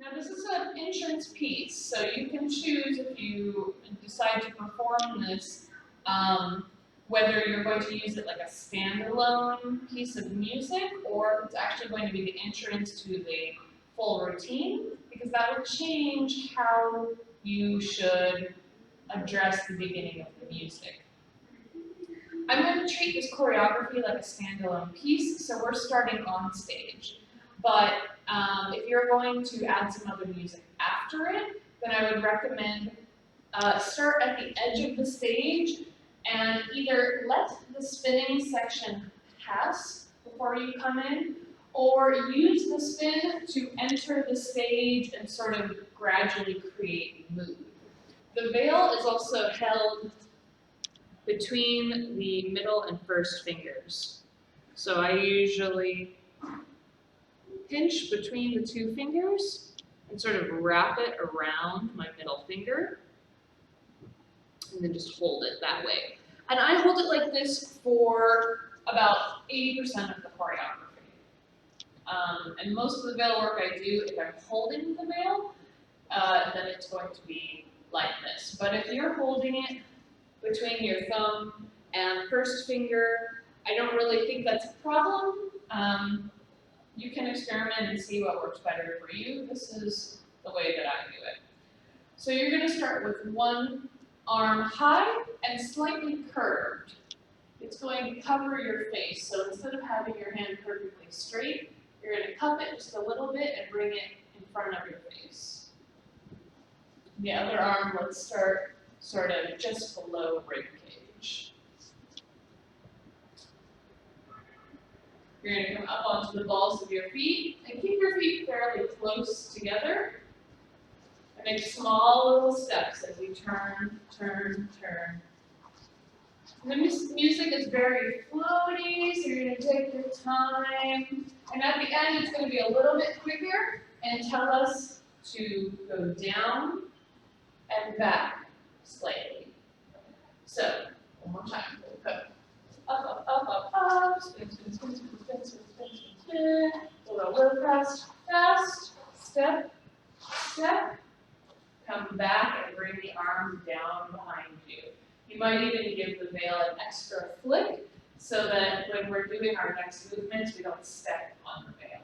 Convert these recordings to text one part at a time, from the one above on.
Now this is an entrance piece, so you can choose if you decide to perform this, whether you're going to use it like a standalone piece of music or if it's actually going to be the entrance to the full routine, because that would change how you should address the beginning of the music. I'm going to treat this choreography like a standalone piece, so we're starting on stage. But if you're going to add some other music after it, then I would recommend start at the edge of the stage and either let the spinning section pass before you come in, or use the spin to enter the stage and sort of gradually create mood. The veil is also held between the middle and first fingers. So I usually pinch between the two fingers and sort of wrap it around my middle finger and then just hold it that way. And I hold it like this for about 80% of the choreography. And most of the veil work I do, if I'm holding the veil, then it's going to be like this. But if you're holding it between your thumb and first finger, I don't really think that's a problem. You can experiment and see what works better for you. This is the way that I do it. So you're going to start with one arm high and slightly curved. It's going to cover your face. So instead of having your hand perfectly straight, you're going to cup it just a little bit and bring it in front of your face. The other arm, let's start sort of just below rib cage. You're going to come up onto the balls of your feet and keep your feet fairly close together. And make small little steps as you turn, turn, turn. And the music is very floaty, so you're going to take your time. And at the end, it's going to be a little bit quicker and tell us to go down and back slightly. So, one more time. We'll go up, up, up, up, up. Spin, spin, spin, spin, spin, spin, spin, spin, spin. We'll go a little fast, fast. Step, step. Come back and bring the arm down behind you. You might even give the veil an extra flick so that when we're doing our next movements, we don't step on the veil.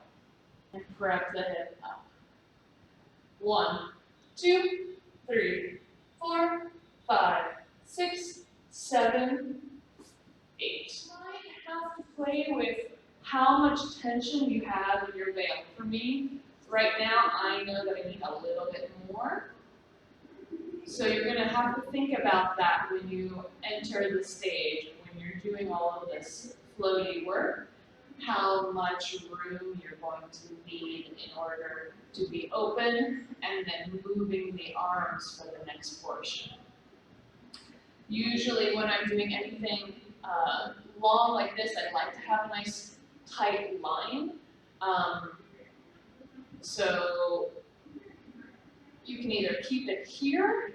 And grab the hip up. 1, 2, 3, 4, 5, 6, 7, 8. You might have to play with how much tension you have in your veil. For me, right now, I know that I need a little bit more. So you're going to have to think about that when you enter the stage, when you're doing all of this floaty work, how much room you're going to need in order to be open and then moving the arms for the next portion. Usually when I'm doing anything long like this, I like to have a nice tight line. So you can either keep it here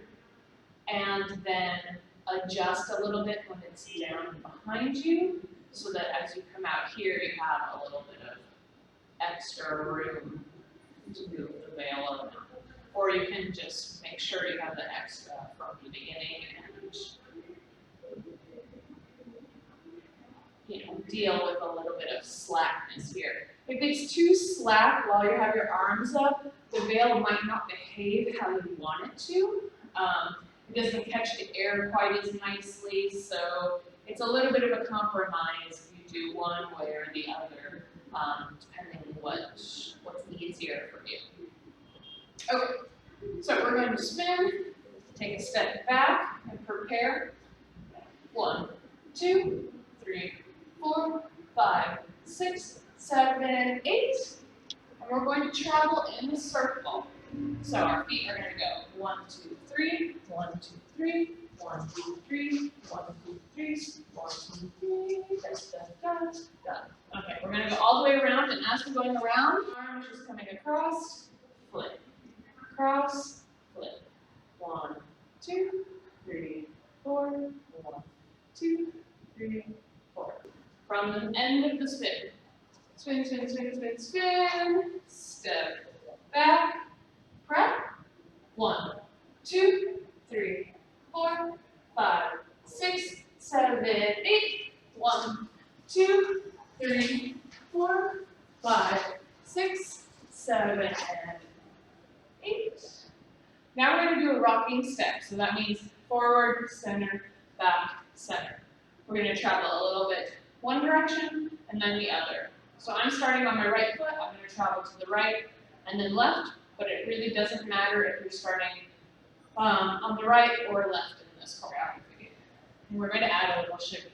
and then adjust a little bit when it's down behind you, so that as you come out here, you have a little bit of extra room to move the veil around. Or you can just make sure you have the extra from the beginning and deal with a little bit of slackness here. If it's too slack while you have your arms up, the veil might not behave how you want it to. It doesn't catch the air quite as nicely, so it's a little bit of a compromise if you do one way or the other, depending on what's easier for you. Okay, so we're going to spin, take a step back, and prepare. 1, 2, 3, 4, 5, 6, 7, 8. And we're going to travel in a circle. So our feet are going to go 1, 2, 3, 1, 2, 3, 1, 2, 3, 1, 2, 3, 1, 2, 3, done. Okay, we're going to go all the way around, and as we're going around, arms just coming across, flip, cross, flip. 1, 2, 3, 4, 1, 2, 3, 4. From the end of the spin. Spin, spin, spin, spin, spin. Step back, Prep. 1, 2, 3, 4, 5, 6, 7, 8. 1, 2, 3, 4, 5, 6, 7, and 8. Now we're going to do a rocking step. So that means forward, center, back, center. We're going to travel a little bit one direction and then the other. So I'm starting on my right foot. I'm going to travel to the right and then left, but it really doesn't matter if you're starting on the right or left in this choreography. And we're going to add a little shimmy.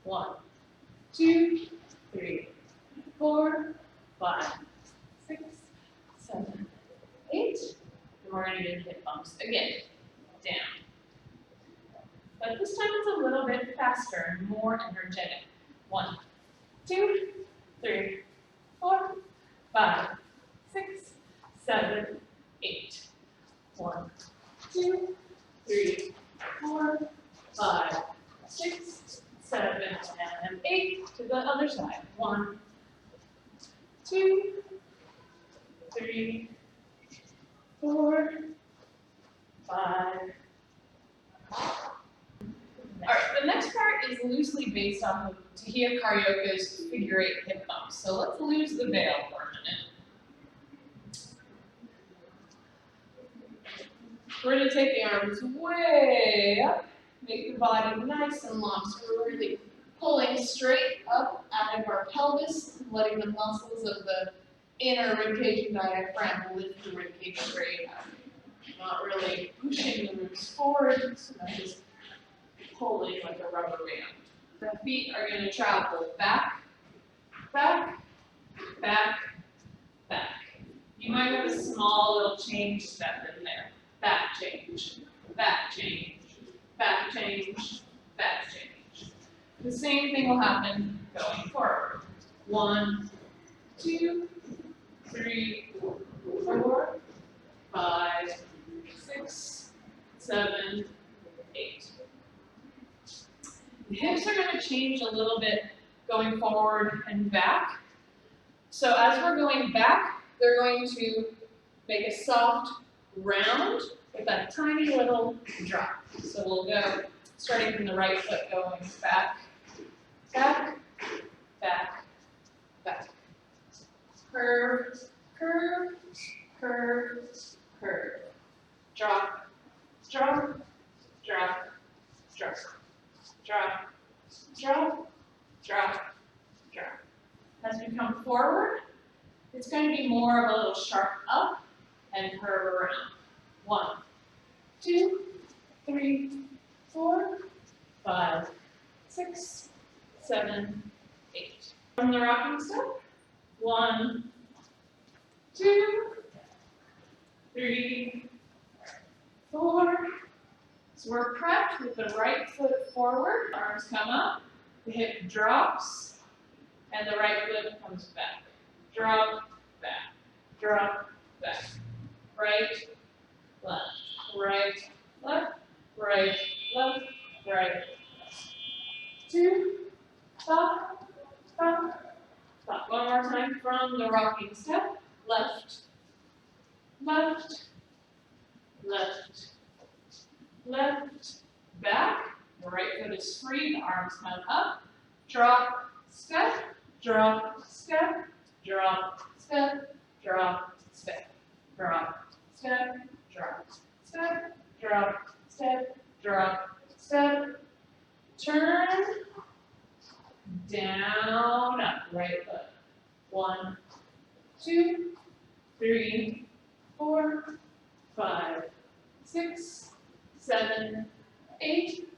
1, 2, 3, 4, 5, 6, 7, 8. And we're going to do hip bumps again, down. But this time it's a little bit faster and more energetic. 1, 2, 3, 4, 5, 6, 7, 8. 1, 2, 3, 4, 5, 6, 7, and 8 to the other side. 1, 2, 3, 4, 5. All right, the next part is loosely based off of Tahia Carioca's figure 8 hip bumps. So let's lose the veil for a minute. We're going to take the arms way up, make the body nice and long. So we're really pulling straight up out of our pelvis, letting the muscles of the inner ribcage and diaphragm lift the ribcage straight up. Not really pushing the ribs forward, so that is pulling like a rubber band. The feet are going to travel back, back, back, back. You might have a small little change step in there. Back change, back change, back change, back change. The same thing will happen going forward. 1, 2, 3, 4, 5, 6, 7, 8. The hips are going to change a little bit going forward and back. So as we're going back, they're going to make a soft round with that tiny little drop. So we'll go starting from the right foot going back, back, back, back. Curve, curve, curve, curve. Drop, drop, drop, drop. Drop, drop, drop, drop. As we come forward, it's going to be more of a little sharp up and curve around. 1, 2, 3, 4, 5, 6, 7, 8. From the rocking step, 1, 2, 3, 4. So we're prepped with the right foot forward, arms come up, the hip drops, and the right foot comes back. Drop, back, drop, back. Right, left, right, left, right, left, right, left. 2, stop, stop, stop. One more time from the rocking step. Left, left, left, left, back. The right foot is free, the arms come up. Drop, step, drop, step, drop, step, drop, step, drop, step, drop, step, drop, step, drop, step. Turn, down, up, right foot. 1, 2, 3, 4, 5, 6, 7, 8.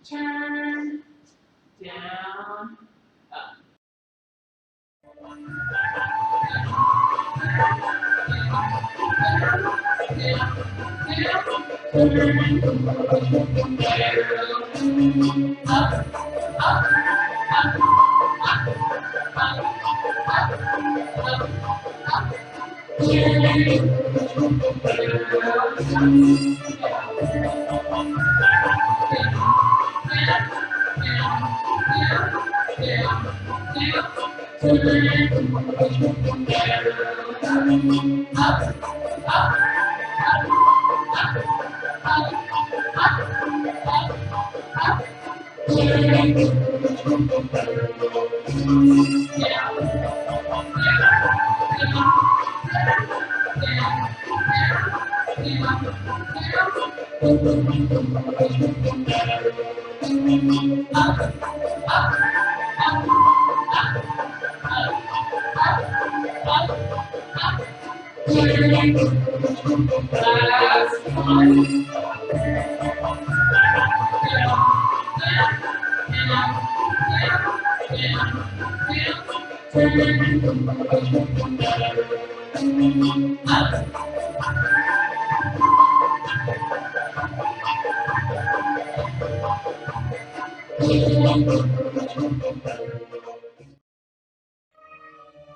Turn, down, up. Up, up,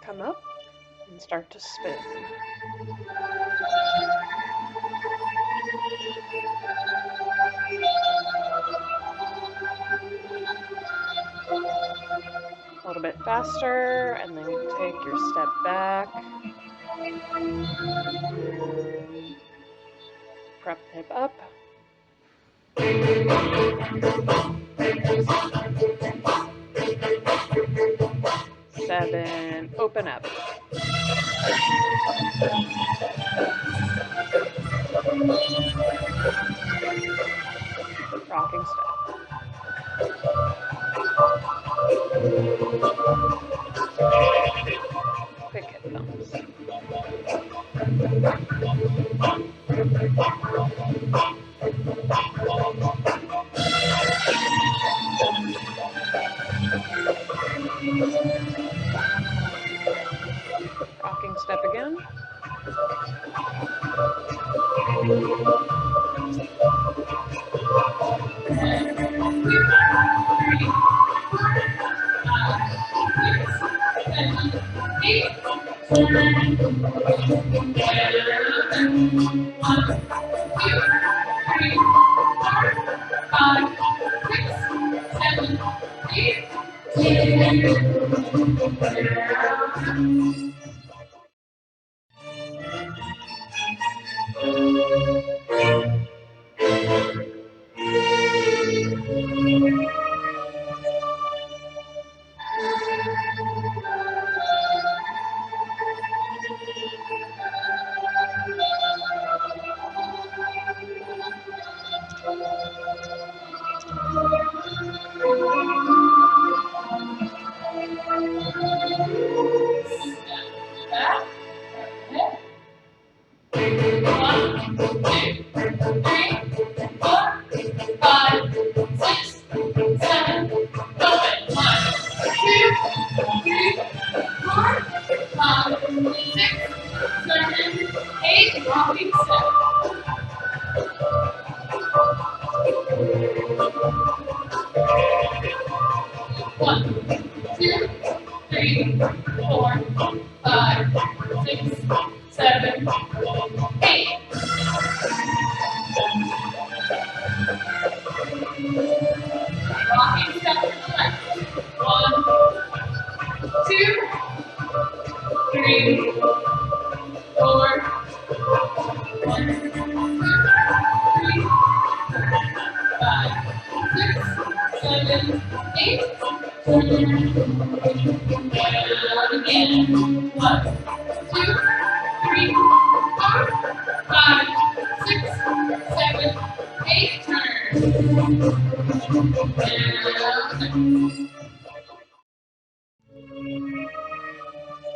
Come up and start to spin. A little bit faster, and then take your step back. And prep the hip up. 7, open up. Rocking step. Quick hip thumbs. Rocking step again.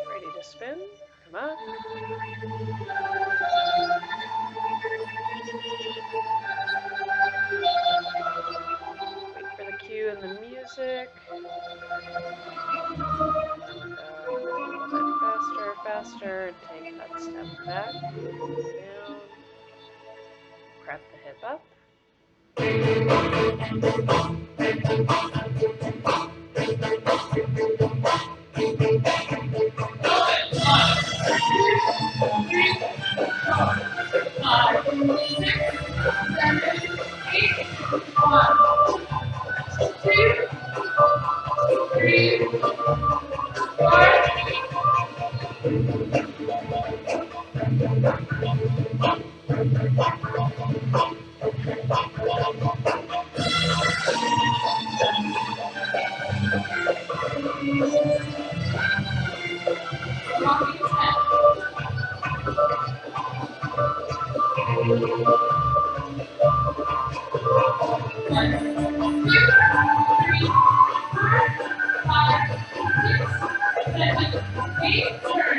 Ready to spin? Come up. Wait for the cue and the music. A little bit faster. Take that step back, down. Prep the hip up. Okay, turn.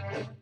Down.